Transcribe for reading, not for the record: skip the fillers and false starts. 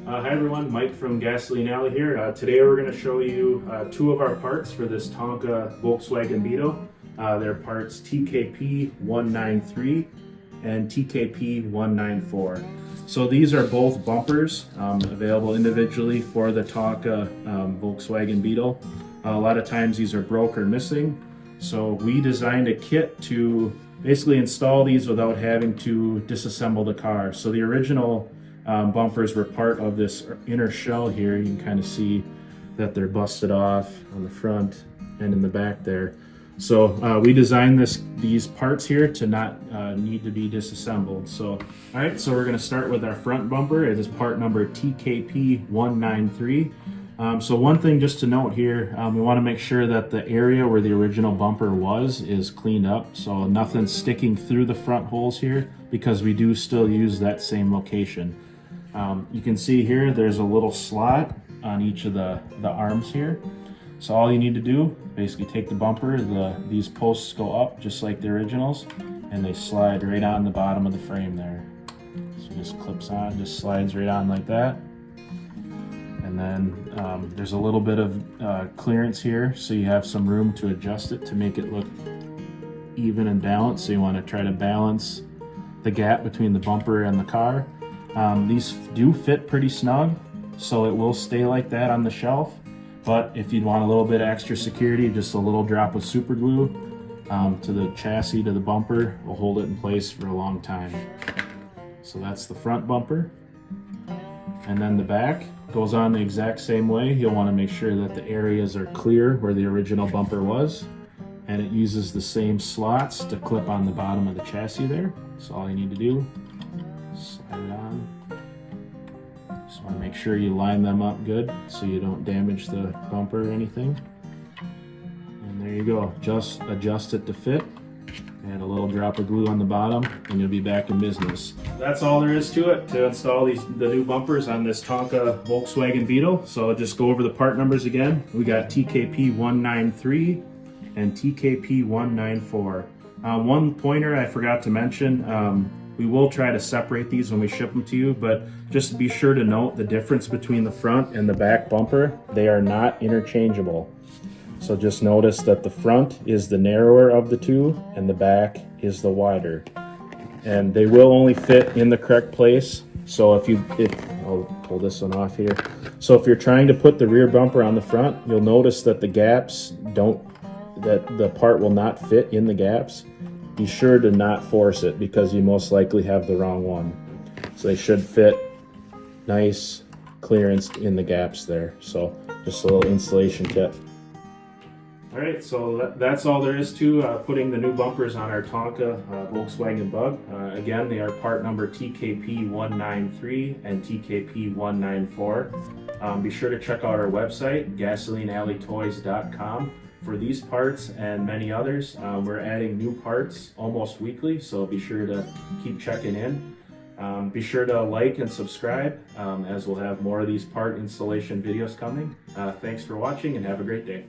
Hi everyone, Mike from Gasoline Alley here. Today we're going to show you two of our parts for this Tonka Volkswagen Beetle. They're parts TKP193 and TKP194. So these are both bumpers available individually for the Tonka Volkswagen Beetle. A lot of times these are broke or missing. So we designed a kit to basically install these without having to disassemble the car. So the original bumpers were part of this inner shell here. You can kind of see that they're busted off on the front and in the back there. So we designed these parts here to not need to be disassembled. So, all right, so we're going to start with our front bumper. It is part number TKP193. So one thing just to note here, we want to make sure that the area where the original bumper is cleaned up. So nothing's sticking through the front holes here, because we do still use that same location. You can see here there's a little slot on each of the arms here. So all you need to do, basically take the bumper, these posts go up just like the originals, and they slide right on the bottom of the frame there. So it just clips on, just slides right on like that. And then there's a little bit of clearance here, so you have some room to adjust it to make it look even and balanced. So you want to try to balance the gap between the bumper and the car. These do fit pretty snug, so it will stay like that on the shelf. But if you want a little bit of extra security, just a little drop of super glue to the chassis, to the bumper, will hold it in place for a long time. So that's the front bumper. And then the back goes on the exact same way. You'll want to make sure that the areas are clear where the original bumper was. And it uses the same slots to clip on the bottom of the chassis there. So all you need to do, slide it on. Just want to make sure you line them up good so you don't damage the bumper or anything. And there you go. Just adjust it to fit. Add a little drop of glue on the bottom and you'll be back in business. That's all there is to it to install the new bumpers on this Tonka Volkswagen Beetle. So I'll just go over the part numbers again. We got TKP193 and TKP194. One pointer I forgot to mention, we will try to separate these when we ship them to you, but just be sure to note the difference between the front and the back bumper. They are not interchangeable. So just notice that the front is the narrower of the two and the back is the wider. And they will only fit in the correct place. So I'll pull this one off here. So if you're trying to put the rear bumper on the front, you'll notice that the gaps that the part will not fit in the gaps. Be sure to not force it, because you most likely have the wrong one. So they should fit nice clearance in the gaps there. So just a little installation tip. All right, so that's all there is to putting the new bumpers on our Tonka Volkswagen Bug. Again, they are part number TKP193 and TKP194. Be sure to check out our website, gasolinealleytoys.com. For these parts and many others. We're adding new parts almost weekly, so be sure to keep checking in. Be sure to like and subscribe, as we'll have more of these part installation videos coming. Thanks for watching and have a great day.